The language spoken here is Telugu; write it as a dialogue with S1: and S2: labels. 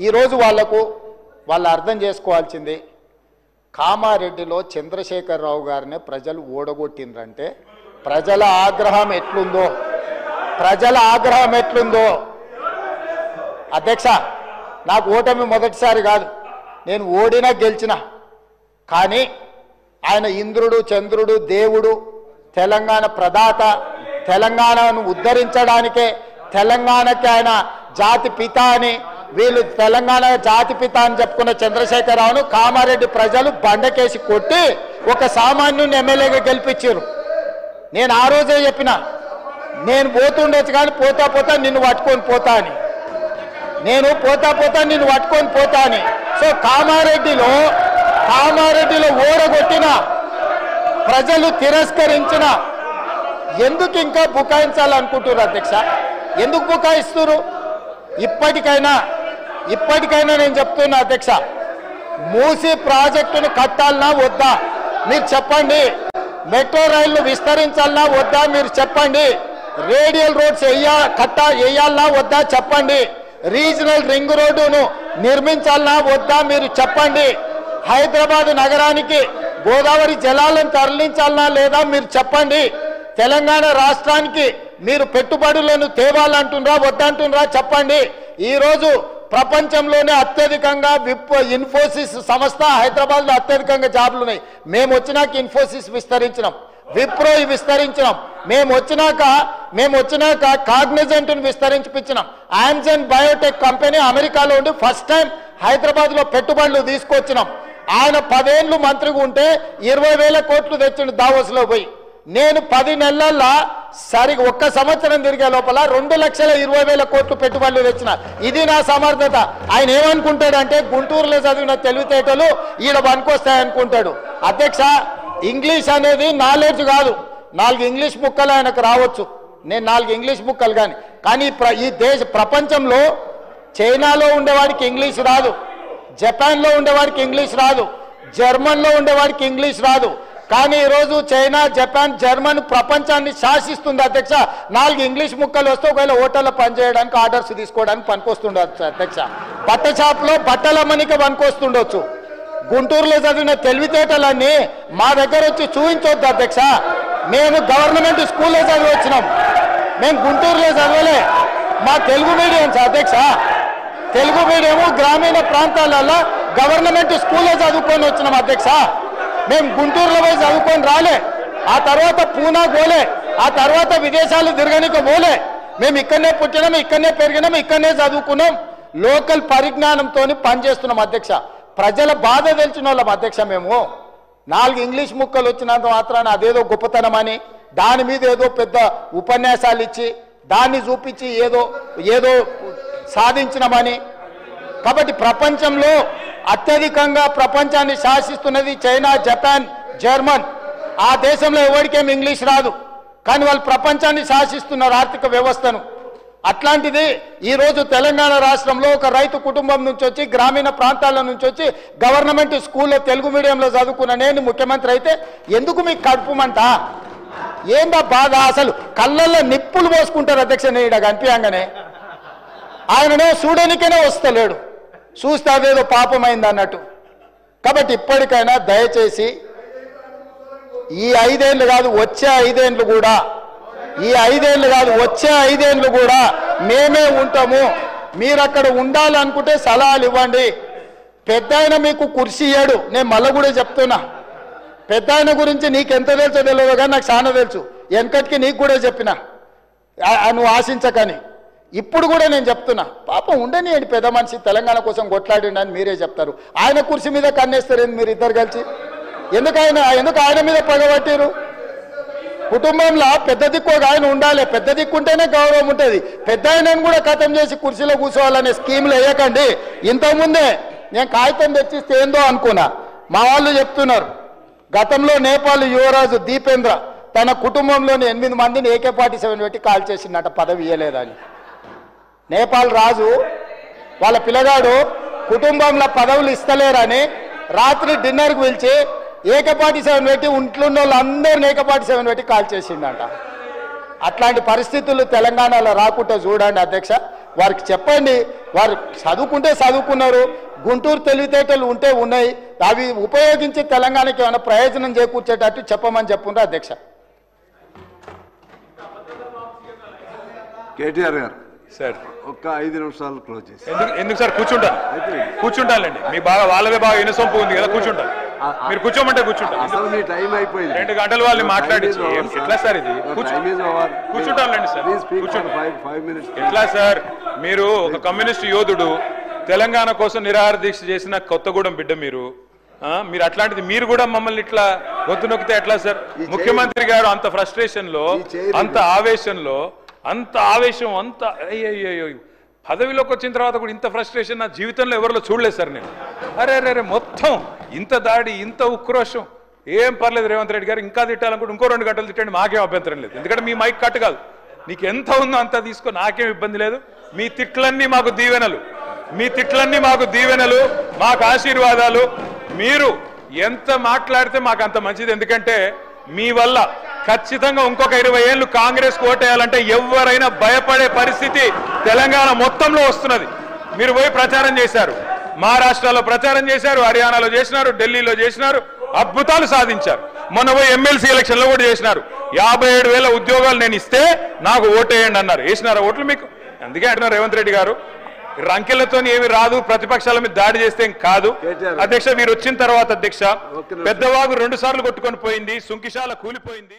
S1: ఈరోజు వాళ్ళు అర్థం చేసుకోవాల్సింది, కామారెడ్డిలో చంద్రశేఖరరావు గారిని ప్రజలు ఓడగొట్టిండ్రంటే ప్రజల ఆగ్రహం ఎట్లుందో అధ్యక్ష, నాకు ఓటమి మొదటిసారి కాదు, నేను ఓడినా గెలిచినా. కానీ ఆయన ఇంద్రుడు చంద్రుడు దేవుడు, తెలంగాణ ప్రదాత, తెలంగాణను ఉద్ధరించడానికే తెలంగాణకి ఆయన జాతి పిత అని, వీళ్ళు తెలంగాణ జాతి పిత అని చెప్పుకున్న చంద్రశేఖరరావును కామారెడ్డి ప్రజలు బండకేసి కొట్టి ఒక సామాన్యుని ఎమ్మెల్యేగా గెలిపించారు. నేను ఆ రోజే చెప్పిన, నేను పోతుండొచ్చు కానీ పోతా నిన్ను పట్టుకొని పోతా అని, నేను పోతా నిన్ను పట్టుకొని పోతా అని. సో కామారెడ్డిలో ఓడగొట్టిన ప్రజలు తిరస్కరించిన ఎందుకు ఇంకా బుకాయించాలనుకుంటున్నారు అధ్యక్ష? ఎందుకు బుకాయిస్తున్నారు? ఇప్పటికైనా నేను చెప్తున్నా అధ్యక్ష, మూసీ ప్రాజెక్టును కట్టాలన్నా వద్దా మీరు చెప్పండి, మెట్రో రైళ్లు విస్తరించాలన్నా వద్దా మీరు చెప్పండి, రేడియల్ రోడ్స్ వేయాలన్నా వద్దా చెప్పండి, రీజనల్ రింగ్ రోడ్డును నిర్మించాలన్నా వద్దా మీరు చెప్పండి, హైదరాబాద్ నగరానికి గోదావరి జలాలను తరలించాలన్నా లేదా మీరు చెప్పండి, తెలంగాణ రాష్ట్రానికి మీరు పెట్టుబడులను తేవాలంటున్నారా వద్దంటున్నారా చెప్పండి. ఈరోజు ప్రపంచంలోనే అత్యధికంగా ఇన్ఫోసిస్ సంస్థ హైదరాబాద్లో అత్యధికంగా జాబులు ఉన్నాయి. మేము వచ్చినాక ఇన్ఫోసిస్ విస్తరించినాం, విప్రో విస్తరించినాం, మేము వచ్చినాక కాగ్నిజెంట్ను విస్తరించిపించినాం. ఆమ్జన్ బయోటెక్ కంపెనీ అమెరికాలో ఉండి ఫస్ట్ టైం హైదరాబాద్లో పెట్టుబడులు తీసుకొచ్చినాం. ఆయన 10 ఏళ్ళు మంత్రిగా ఉంటే 20,000 కోట్లు తెచ్చిండు దావోస్లో పోయి. నేను 10 నెలల్లో సరిగ్గా 1 సంవత్సరం తిరిగే లోపల 2,20,000 కోట్లు పెట్టుబడులు తెచ్చిన. ఇది నా సమర్థత. ఆయన ఏమనుకుంటాడంటే గుంటూరులో చదివిన తెలివితేటలు ఈడ పనికొస్తాయనుకుంటాడు. అధ్యక్ష, ఇంగ్లీష్ అనేది నాలెడ్జ్ కాదు. 4 ఇంగ్లీష్ ముక్కలు ఆయనకు రావచ్చు, నేను 4 ఇంగ్లీష్ ముక్కలు కానీ ఈ ప్రపంచంలో చైనాలో ఉండేవాడికి ఇంగ్లీష్ రాదు, జపాన్లో ఉండేవాడికి ఇంగ్లీష్ రాదు, జర్మన్లో ఉండేవాడికి ఇంగ్లీష్ రాదు. కానీ ఈరోజు చైనా, జపాన్, జర్మన్ ప్రపంచాన్ని శాసిస్తుంది అధ్యక్ష. 4 ఇంగ్లీష్ ముక్కలు వస్తే ఒకవేళ హోటల్లో పనిచేయడానికి ఆర్డర్స్ తీసుకోవడానికి పనికొస్తుండొచ్చు అధ్యక్ష. బట్ట షాప్లో బట్టల అమ్మనికి పనికొస్తుండొచ్చు. గుంటూరులో చదివిన తెలివితేటలన్నీ మా దగ్గర వచ్చి చూపించొద్దు అధ్యక్ష. మేము గవర్నమెంట్ స్కూల్లో చదివి వచ్చినాం, మేము గుంటూరులో చదవలే. మా తెలుగు మీడియంస్ అధ్యక్ష, తెలుగు మీడియము గ్రామీణ ప్రాంతాలలో గవర్నమెంట్ స్కూల్లో చదువుకొని వచ్చినాం అధ్యక్ష. మేము గుంటూరులో పోయి చదువుకొని రాలే, ఆ తర్వాత పూనా పోలే, ఆ తర్వాత విదేశాలు తిరగనిక పోలే. మేము ఇక్కడనే పుట్టినాం, ఇక్కడనే పెరిగినాం, ఇక్కడనే చదువుకున్నాం. లోకల్ పరిజ్ఞానంతో పనిచేస్తున్నాం అధ్యక్ష. ప్రజల బాధ తెలిసిన వాళ్ళం అధ్యక్ష. మేము 4 ఇంగ్లీష్ ముక్కలు వచ్చినంత మాత్రాన అదేదో గొప్పతనం అని, దాని మీద ఏదో పెద్ద ఉపన్యాసాలు ఇచ్చి దాన్ని చూపించి ఏదో సాధించినామని. కాబట్టి ప్రపంచంలో అత్యధికంగా ప్రపంచాన్ని శాసిస్తున్నది చైనా, జపాన్, జర్మన్. ఆ దేశంలో ఎవరికేం ఇంగ్లీష్ రాదు, కానీ వాళ్ళు ప్రపంచాన్ని శాసిస్తున్నారు ఆర్థిక వ్యవస్థను. అట్లాంటిది ఈరోజు తెలంగాణ రాష్ట్రంలో ఒక రైతు కుటుంబం నుంచి వచ్చి, గ్రామీణ ప్రాంతాల నుంచి వచ్చి గవర్నమెంట్ స్కూల్లో తెలుగు మీడియంలో చదువుకున్న నేను ముఖ్యమంత్రి అయితే ఎందుకు మీకు కడుపుమంట? ఏందా బాధ? అసలు కళ్ళల్లో నిప్పులు పోసుకుంటారు అధ్యక్ష. నేను కనిపించగానే ఆయననే చూడనికనే వస్తలేడు, చూస్తే అదేదో పాపమైంది అన్నట్టు. కాబట్టి ఇప్పటికైనా దయచేసి ఈ 5 ఏళ్ళు కాదు వచ్చే 5 ఏళ్ళు కూడా, ఈ 5 ఏళ్ళు కాదు వచ్చే 5 ఏళ్ళు కూడా మేమే ఉంటాము. మీరు అక్కడ ఉండాలనుకుంటే సలహాలు ఇవ్వండి. పెద్ద ఆయన మీకు కుర్చీ ఇయ్యాడు. నేను మళ్ళీ కూడా చెప్తున్నా, పెద్ద ఆయన గురించి నీకెంత తెలుసో తెలియదు కానీ నాకు చాలా తెలుసు. వెనకటికి నీకు కూడా చెప్పిన, నువ్వు ఆశించకని. ఇప్పుడు కూడా నేను చెప్తున్నా, పాపం ఉండనియండి, పెద్ద మనిషి తెలంగాణ కోసం కొట్లాడిండి అని మీరే చెప్తారు. ఆయన కుర్చీ మీద కన్నేస్తారేంది మీరు ఇద్దరు కలిసి? ఎందుకు ఆయన మీద పగబట్టారు? కుటుంబంలో పెద్ద దిక్కు ఒక ఆయన ఉండాలి, పెద్ద దిక్కు ఉంటేనే గౌరవం ఉంటుంది. పెద్ద ఆయనను కూడా ఖతం చేసి కుర్చీలో కూర్చోవాలనే స్కీమ్లు వేయకండి. ఇంతకుముందే నేను కాగితం తెచ్చిస్తే ఏందో అనుకున్నా, మా వాళ్ళు చెప్తున్నారు గతంలో నేపాల్ యువరాజు దీపేంద్ర తన కుటుంబంలోని 8 మందిని AK-47 పెట్టి కాల్ చేసిందట, పదవి ఇయ్యలేదని. నేపాల్ రాజు వాళ్ళ పిల్లగాడు కుటుంబంలో పదవులు ఇస్తలేరని రాత్రి డిన్నర్కి పిలిచి AK-47 పెట్టి ఇంట్లో వాళ్ళందరినీ AK-47 పెట్టి కాల్ చేసిందంట. అట్లాంటి పరిస్థితులు తెలంగాణలో రాకుండా చూడండి అధ్యక్ష. వారికి చెప్పండి. వారు చదువుకుంటే చదువుకున్నారు, గుంటూరు తెలివితేటలు ఉంటే ఉన్నాయి, అవి ఉపయోగించి తెలంగాణకి ఏమైనా ప్రయోజనం చేకూర్చేటట్టు చెప్పమని చెప్పుండ్రు అధ్యక్ష.
S2: కేటీఆర్ గారు
S3: సార్
S2: ఒక్క 5 నిమిషాలు క్లోజ్ చేసి.
S3: ఎందుకు సార్ కూర్చుంటానండి. మీ బాగా వాళ్ళదే బాగా ఇనసొంపు ఉంది కదా, కూర్చుంటారు. మీరు కూర్చోమంటే కూర్చుంటారు.
S2: అసలు మీ టైం అయిపోయింది.
S3: 2 గంటలు వాళ్ళని మాట్లాడించి ఎట్లా సార్ ఇది? కూర్చుంటానండి సార్. ఎట్లా సార్? మీరు ఒక కమ్యూనిస్ట్ యోధుడు, తెలంగాణ కోసం నిరాహార దీక్ష చేసిన కొత్తగూడెం బిడ్డ మీరు. మీరు అట్లాంటిది మీరు కూడా మమ్మల్ని ఇట్లా గొంతు నొక్కితే ఎట్లా సార్? ముఖ్యమంత్రి గారు అంత ఫ్రస్ట్రేషన్ లో, అంత ఆవేశంలో, అంత ఆవేశం, అంత అయ్యో పదవిలోకి వచ్చిన తర్వాత కూడా ఇంత ఫ్రస్ట్రేషన్ నా జీవితంలో ఎవరిలో చూడలేదు సార్ నేను. అరే మొత్తం ఇంత దాడి, ఇంత ఉక్రోషం. ఏం పర్లేదు రేవంత్ రెడ్డి గారు, ఇంకా తిట్టాలనుకుంటే ఇంకో 2 గంటలు తిట్టండి, మాకేం అభ్యంతరం లేదు. ఎందుకంటే మీ మైక్ కట్ కాదు, నీకు ఎంత ఉందో అంత తీసుకో, నాకేం ఇబ్బంది లేదు. మీ తిట్లన్నీ మాకు దీవెనలు, మీ తిట్లన్నీ మాకు దీవెనలు, మాకు ఆశీర్వాదాలు. మీరు ఎంత మాట్లాడితే మాకు అంత మంచిది. ఎందుకంటే మీ వల్ల ఖచ్చితంగా ఇంకొక 20 ఏళ్ళు కాంగ్రెస్ ఓటేయాలంటే ఎవరైనా భయపడే పరిస్థితి తెలంగాణ మొత్తంలో వస్తున్నది. మీరు పోయి ప్రచారం చేశారు, మహారాష్ట్రలో ప్రచారం చేశారు, హర్యానాలో చేసినారు, ఢిల్లీలో చేసినారు, అద్భుతాలు సాధించారు. మొన్న పోయి ఎమ్మెల్సీ ఎలక్షన్లో కూడా చేసినారు. 57,000 ఉద్యోగాలు నేను ఇస్తే నాకు ఓటేయండి అన్నారు. వేసినారా ఓట్లు మీకు? అందుకే అంటున్నారు రేవంత్ రెడ్డి గారు, రంకెలతో ఏమి రాదు, ప్రతిపక్షాల మీద దాడి చేస్తే కాదు. అధ్యక్ష, మీరు వచ్చిన తర్వాత అధ్యక్ష, పెద్దవాగు 2 సార్లు కొట్టుకొని పోయింది, సుంకిశాల కూలిపోయింది.